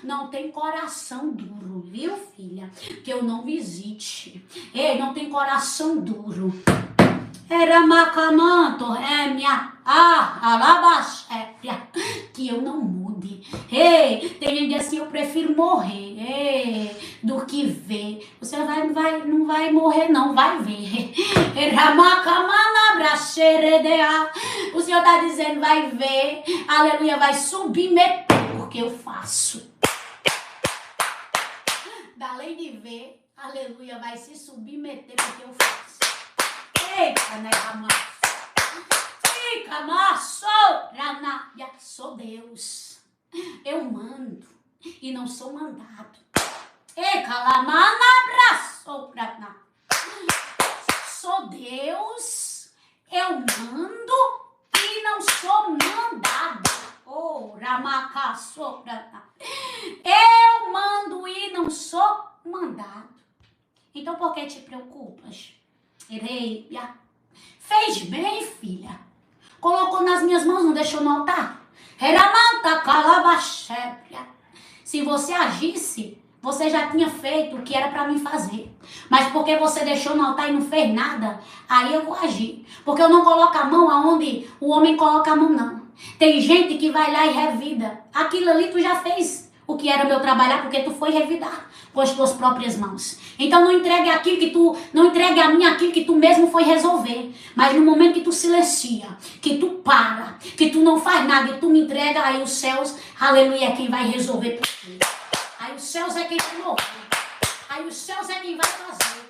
[SPEAKER 1] Não tem coração duro, viu, filha? Que eu não visite. Ei, não tem coração duro. Era macamanto, minha alabaxéria, que eu não mude. Ei, tem gente assim, eu prefiro morrer, do que ver. Você não vai morrer, não, vai ver. Era macamana, o Senhor está dizendo, vai ver, aleluia, vai submeter, porque eu faço. Além de ver, aleluia, vai se submeter, porque eu faço. Eita, né, amasso. Fica, amasso. Sou Deus. Eu mando. e não sou mandado. E calamana abraçou pra cá. Sou Deus, eu mando e não sou mandada. Oh, Ramacá pra cá. Eu mando e não sou mandado. Então por que te preocupas? Ireia. Fez bem, filha. Colocou nas minhas mãos, não deixou no altar. Eramanta calabachébria. Se você agisse, você já tinha feito o que era para mim fazer. Mas porque você deixou no altar e não fez nada, aí eu vou agir. Porque eu não coloco a mão aonde o homem coloca a mão, não. Tem gente que vai lá e revida. Aquilo ali tu já fez o que era meu trabalhar, porque tu foi revidar com as tuas próprias mãos. Então não entregue não entregue a mim aquilo que tu mesmo foi resolver. Mas no momento que tu silencia, que tu para, que tu não faz nada e tu me entrega, aí os céus, aleluia, é quem vai resolver por ti. Aí os céus é quem vai mover. Aí os céus é quem vai fazer.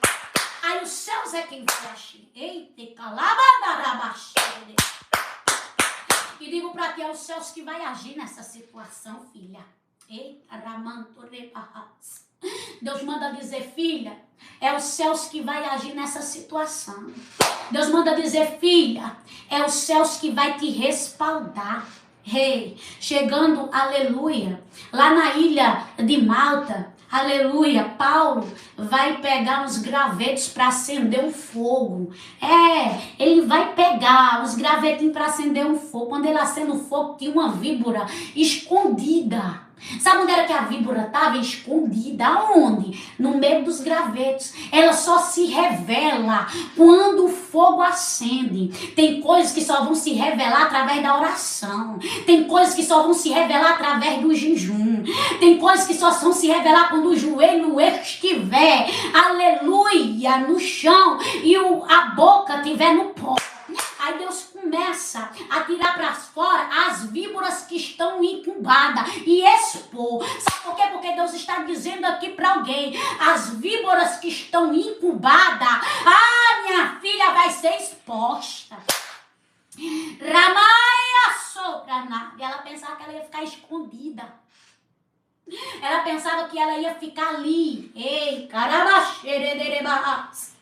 [SPEAKER 1] Aí os céus é quem vai agir. Eita, calabandarabaxere. E digo para ti, é os céus que vai agir nessa situação, filha. Eita, ramanto rebarras. Deus manda dizer, filha, é os céus que vai agir nessa situação. Deus manda dizer, filha, é os céus que vai te respaldar. Hey, chegando, aleluia, lá na ilha de Malta, aleluia, Paulo vai pegar os gravetos para acender um fogo. Ele vai pegar os gravetinhos para acender um fogo. Quando ele acende o fogo, tinha uma víbora escondida. Sabe onde era que a víbora estava? Escondida. Aonde? No meio dos gravetos. Ela só se revela quando o fogo acende. Tem coisas que só vão se revelar através da oração. Tem coisas que só vão se revelar através do jejum. Tem coisas que só vão se revelar quando o joelho estiver, aleluia, no chão e a boca estiver no pó. Aí Deus começa a tirar para fora as víboras que estão incubadas e expor. Sabe por quê? Porque Deus está dizendo aqui para alguém, as víboras que estão incubadas, minha filha vai ser exposta. Ramaia soprana. E ela pensava que ela ia ficar escondida. Ela pensava que ela ia ficar ali. Ei, carabaxerederebas.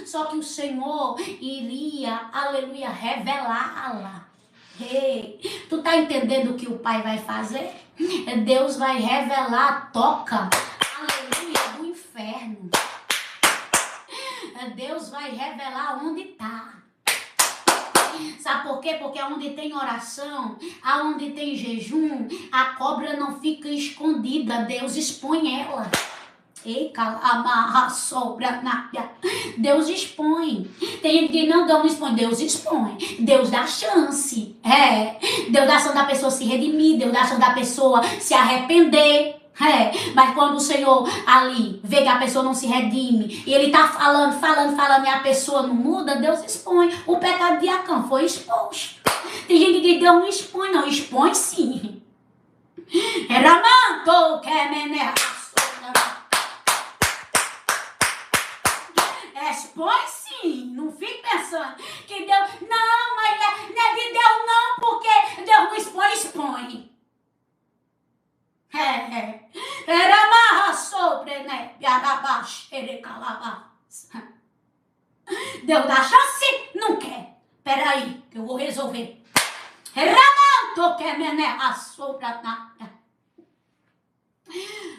[SPEAKER 1] Só que o Senhor iria, aleluia, revelá-la. Ei, tu tá entendendo o que o Pai vai fazer? Deus vai revelar a toca, aleluia, do inferno. Deus vai revelar onde tá. Sabe por quê? Porque onde tem oração, aonde tem jejum, a cobra não fica escondida, Deus expõe ela. Deus expõe. Tem gente que não expõe. Deus expõe. Deus dá chance. Deus dá chance da pessoa se redimir. Deus dá chance da pessoa se arrepender. Mas quando o Senhor ali vê que a pessoa não se redime e ele tá falando e a pessoa não muda, Deus expõe. O pecado de Acã foi exposto. Tem gente que Deus não expõe, não. Expõe sim. Expõe sim, não fique pensando que Deus, não, mas não é de Deus não, porque Deus não expõe. Era marra sobre, né? Deus dá chance? Não quer. Peraí, que eu vou resolver. Ramanto que mené a sobra nada.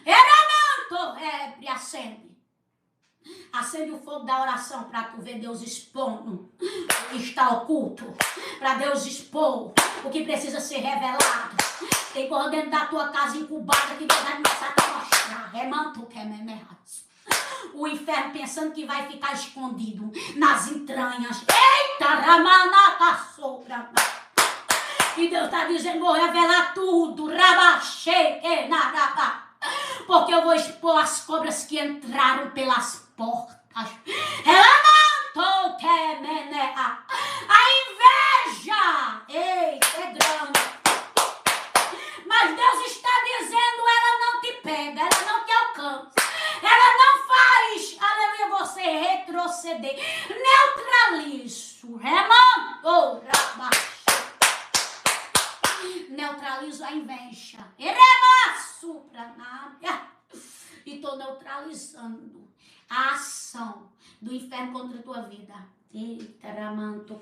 [SPEAKER 1] Ramanto acende. Acende o fogo da oração para tu ver Deus expondo o que está oculto. Para Deus expor o que precisa ser revelado. Tem coisa dentro da tua casa incubada que Deus vai começar a te mostrar. Remanto que memerras. O inferno pensando que vai ficar escondido nas entranhas. Eita, ramanaca sobra. E Deus está dizendo, vou revelar tudo. Rabaxê, que nada. Porque eu vou expor as cobras que entraram pelas portas. Ela que menea. A inveja. Eita, é grande. Mas Deus está dizendo, ela não te pega, ela não te alcança. Ela não faz, aleluia, você retroceder. Neutralizo. Neutralizo a inveja. E estou neutralizando a ação do inferno contra a tua vida. Eita, Ramanto,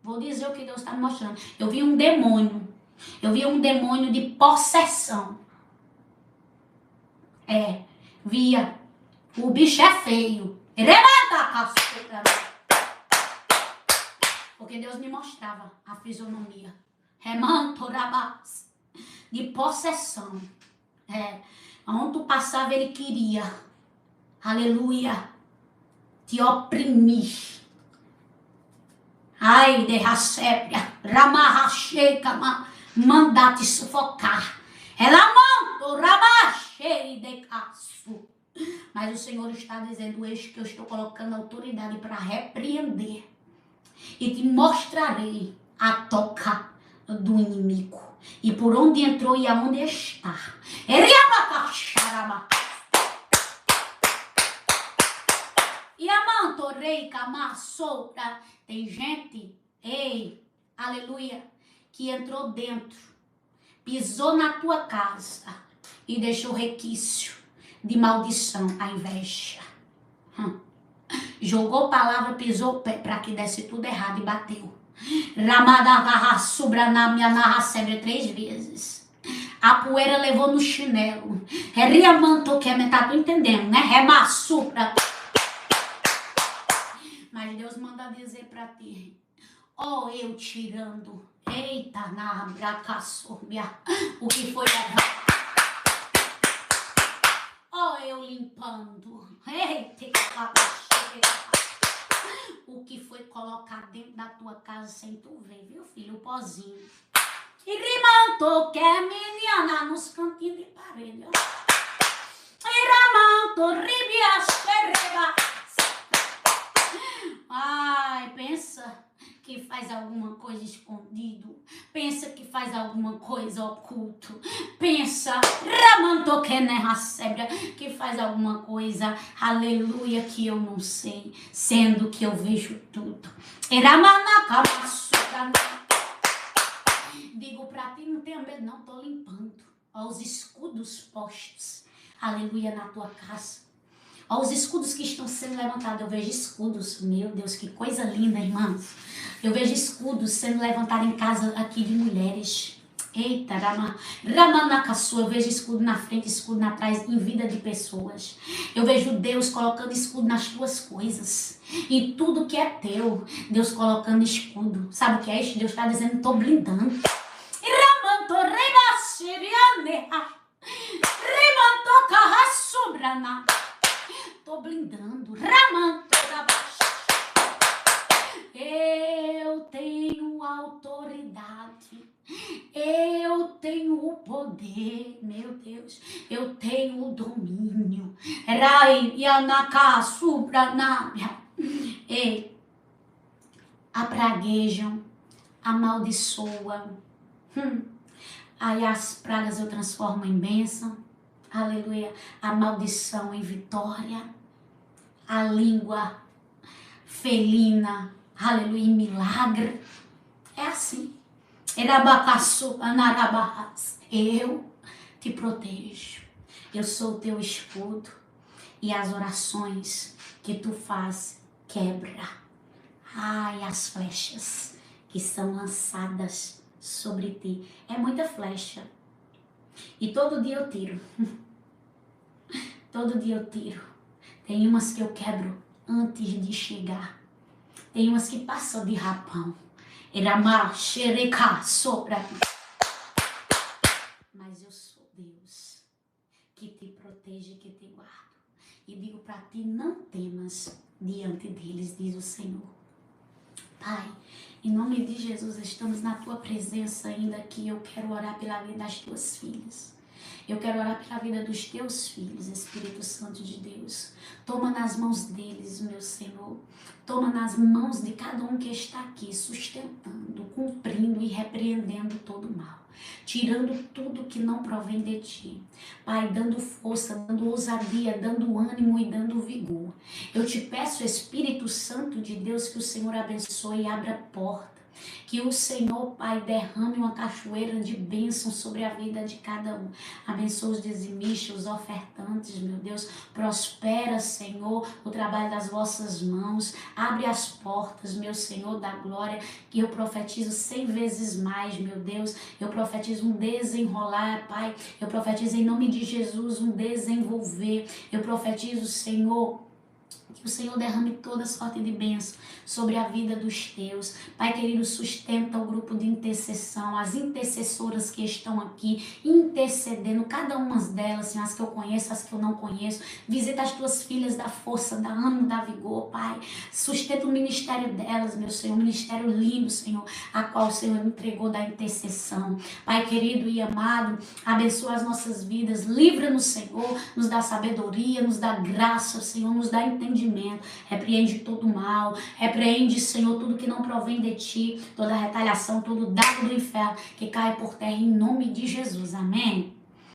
[SPEAKER 1] vou dizer o que Deus está me mostrando. Eu vi um demônio. Eu vi um demônio de possessão. Via. O bicho é feio. Porque Deus me mostrava a fisionomia. Remantorabás. De possessão. Onde tu passava, ele queria. Aleluia. Te oprimir. Ai, de racébria. Ramarracheikama. Mandar te sufocar. Ela manto, ramachei de caço. Mas o Senhor está dizendo: eis que eu estou colocando autoridade para repreender. E te mostrarei a toca do inimigo. E por onde entrou e aonde está. E a mantorei camassoura. Tem gente, aleluia, que entrou dentro, pisou na tua casa e deixou requício de maldição, a inveja. Jogou palavra, pisou o pé para que desse tudo errado e bateu. Ramadavaha subranamia narracebra 3 vezes. A poeira levou no chinelo. Riamanto que é, tá tu entendendo, né? Remassupra. Mas Deus manda dizer para ti: eu tirando. Eita, na bracaçúrbia. O que foi levado. Eu limpando. Eita, o que foi colocar dentro da tua casa sem tu ver, viu, filho? O pozinho. E rimantou que é menina nos cantinhos de parede. E ramantou ribia xereba. Ai, pensa que faz alguma coisa escondido. Pensa que faz alguma coisa oculto. Pensa, ramantou que né, racebra, que faz alguma coisa, aleluia, que eu não sei, sendo que eu vejo tudo. Digo pra ti, não tenha medo não, tô limpando. Ó, os escudos postos, aleluia, na tua casa. Ó, os escudos que estão sendo levantados. Eu vejo escudos, meu Deus, que coisa linda, irmãos. Eu vejo escudos sendo levantados em casa aqui de mulheres. Eita, Ramanakasu, eu vejo escudo na frente, escudo atrás, em vida de pessoas. Eu vejo Deus colocando escudo nas tuas coisas. E tudo que é teu, Deus colocando escudo. Sabe o que é isso? Deus está dizendo, estou blindando. Estou blindando. Eu tenho autoridade. Eu tenho o poder, meu Deus. Eu tenho o domínio. Rai yanaka subranamia. Apraguejam, amaldiçoam. Aí as pragas eu transformo em bênção. Aleluia. A maldição em vitória. A língua felina. Aleluia. Em milagre. É assim. Eu te protejo. Eu sou o teu escudo. E as orações que tu faz quebra. Ai, as flechas que são lançadas sobre ti. É muita flecha. E todo dia eu tiro. Todo dia eu tiro. Tem umas que eu quebro antes de chegar. Tem umas que passam de rapão. Mas eu sou Deus que te protege, que te guarda. E digo para ti, não temas diante deles, diz o Senhor. Pai, em nome de Jesus, estamos na tua presença ainda aqui. Eu quero orar pela vida das tuas filhas. Eu quero orar pela vida dos teus filhos, Espírito Santo de Deus. Toma nas mãos deles, meu Senhor. Toma nas mãos de cada um que está aqui, sustentando, cumprindo e repreendendo todo o mal. Tirando tudo que não provém de ti. Pai, dando força, dando ousadia, dando ânimo e dando vigor. Eu te peço, Espírito Santo de Deus, que o Senhor abençoe e abra porta. Que o Senhor, Pai, derrame uma cachoeira de bênção sobre a vida de cada um. Abençoa os dizimistas, os ofertantes, meu Deus. Prospera, Senhor, o trabalho das vossas mãos. Abre as portas, meu Senhor da glória, que eu profetizo 100 vezes mais, meu Deus. Eu profetizo um desenrolar, Pai. Eu profetizo em nome de Jesus um desenvolver. Eu profetizo, Senhor, que o Senhor derrame toda sorte de bênção sobre a vida dos teus. Pai querido, sustenta o grupo de intercessão, as intercessoras que estão aqui intercedendo, cada uma delas, Senhor, as que eu conheço, as que eu não conheço. Visita as tuas filhas da força, da ânimo, da vigor, Pai. Sustenta o ministério delas, meu Senhor, um ministério lindo, Senhor, a qual o Senhor entregou da intercessão. Pai querido e amado, abençoa as nossas vidas, livra-nos, Senhor, nos dá sabedoria, nos dá graça, Senhor, nos dá entendimento. Repreende todo mal, repreende, Senhor, tudo que não provém de ti, toda retaliação, todo dardo do inferno que caia por terra em nome de Jesus, amém.